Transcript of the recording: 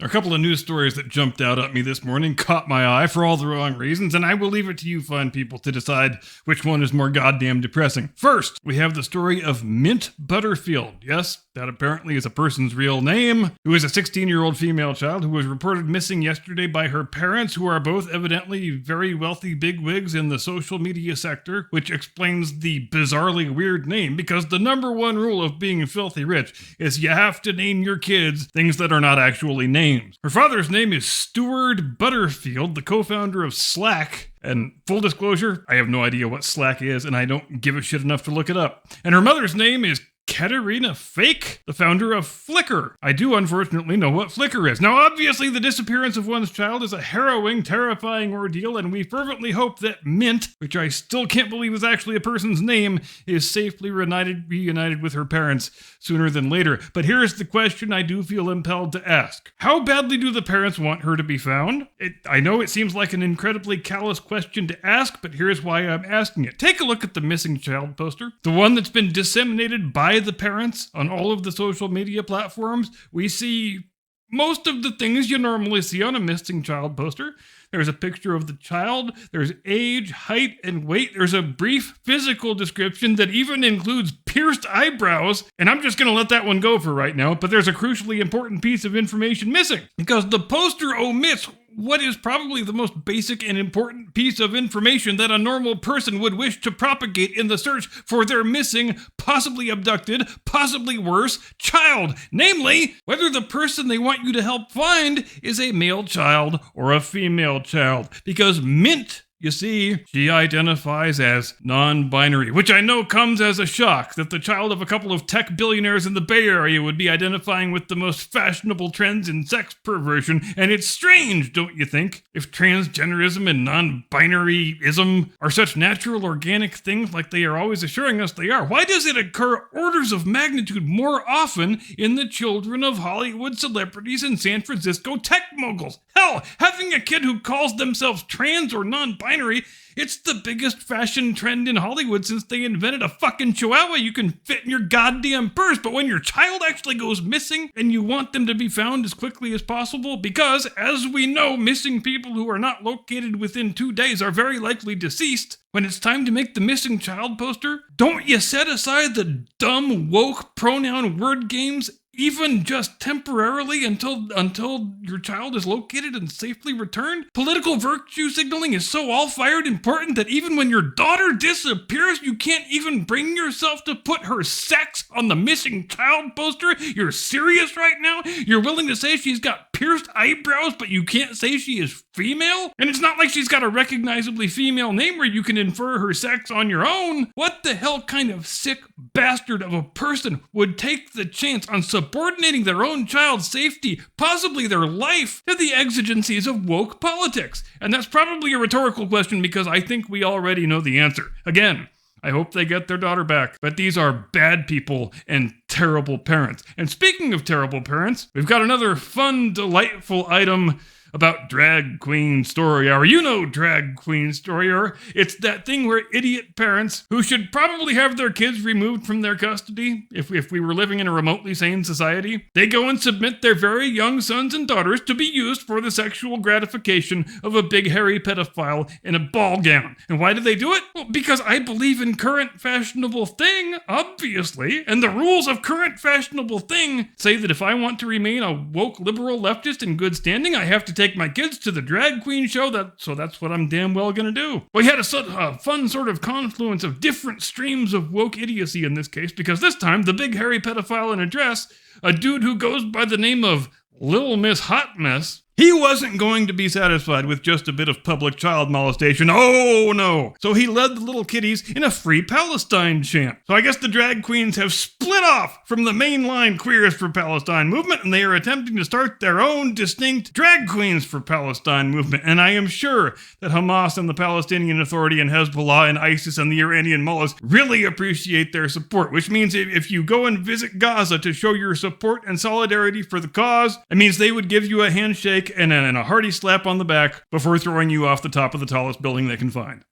A couple of news stories that jumped out at me this morning caught my eye for all the wrong reasons, and I will leave it to you fine people to decide which one is more goddamn depressing. First, we have the story of Mint Butterfield. Yes, that apparently is a person's real name, who is a 16-year-old female child who was reported missing yesterday by her parents, who are both evidently very wealthy bigwigs in the social media sector, which explains the bizarrely weird name, because the number one rule of being filthy rich is you have to name your kids things that are not actually named. Her father's name is Stuart Butterfield, the co-founder of Slack. And full disclosure, I have no idea what Slack is, and I don't give a shit enough to look it up. And her mother's name is Katerina Fake, the founder of Flickr. I do unfortunately know what Flickr is. Now, obviously, the disappearance of one's child is a harrowing, terrifying ordeal, and we fervently hope that Mint, which I still can't believe is actually a person's name, is safely reunited with her parents sooner than later. But here's the question I do feel impelled to ask. How badly do the parents want her to be found? I know it seems like an incredibly callous question to ask, but here's why I'm asking it. Take a look at the missing child poster, the one that's been disseminated by the parents on all of the social media platforms. We see most of the things you normally see on a missing child poster. There's a picture of the child, there's age, height, and weight. There's a brief physical description that even includes pierced eyebrows, and I'm just going to let that one go for right now, but there's a crucially important piece of information missing, because the poster omits what is probably the most basic and important piece of information that a normal person would wish to propagate in the search for their missing, possibly abducted, possibly worse, child. Namely, whether the person they want you to help find is a male child or a female child. Because Mint, you see, she identifies as non-binary, which I know comes as a shock that the child of a couple of tech billionaires in the Bay Area would be identifying with the most fashionable trends in sex perversion, and it's strange, don't you think? If transgenderism and non-binaryism are such natural, organic things like they are always assuring us they are, why does it occur orders of magnitude more often in the children of Hollywood celebrities and San Francisco tech moguls? Hell, having a kid who calls themselves trans or non-binary, it's the biggest fashion trend in Hollywood since they invented a fucking chihuahua you can fit in your goddamn purse. But when your child actually goes missing and you want them to be found as quickly as possible, because as we know, missing people who are not located within 2 days are very likely deceased, when it's time to make the missing child poster, don't you set aside the dumb, woke pronoun word games even just temporarily until your child is located and safely returned? Political virtue signaling is so all-fired important that even when your daughter disappears, you can't even bring yourself to put her sex on the missing child poster? You're serious right now? You're willing to say she's got pierced eyebrows, but you can't say she is female? And it's not like she's got a recognizably female name where you can infer her sex on your own. What the hell kind of sick bastard of a person would take the chance on subordinating their own child's safety, possibly their life, to the exigencies of woke politics? And that's probably a rhetorical question because I think we already know the answer. Again, I hope they get their daughter back. But these are bad people and terrible parents. And speaking of terrible parents, we've got another fun, delightful item about Drag Queen Story Hour. You know Drag Queen Story Hour. It's that thing where idiot parents, who should probably have their kids removed from their custody if we were living in a remotely sane society, they go and submit their very young sons and daughters to be used for the sexual gratification of a big hairy pedophile in a ball gown. And why do they do it? Well, because I believe in current fashionable thing, obviously, and the rules of current fashionable thing say that if I want to remain a woke liberal leftist in good standing, I have to take my kids to the drag queen show, so that's what I'm damn well gonna do. We had a fun sort of confluence of different streams of woke idiocy in this case, because this time, the big hairy pedophile in a dress, a dude who goes by the name of Little Miss Hot Mess, he wasn't going to be satisfied with just a bit of public child molestation. Oh no! So he led the little kiddies in a Free Palestine chant. So I guess the drag queens have split off from the mainline Queers for Palestine movement, and they are attempting to start their own distinct Drag Queens for Palestine movement. And I am sure that Hamas and the Palestinian Authority and Hezbollah and ISIS and the Iranian mullahs really appreciate their support, which means if you go and visit Gaza to show your support and solidarity for the cause, it means they would give you a handshake and a hearty slap on the back before throwing you off the top of the tallest building they can find.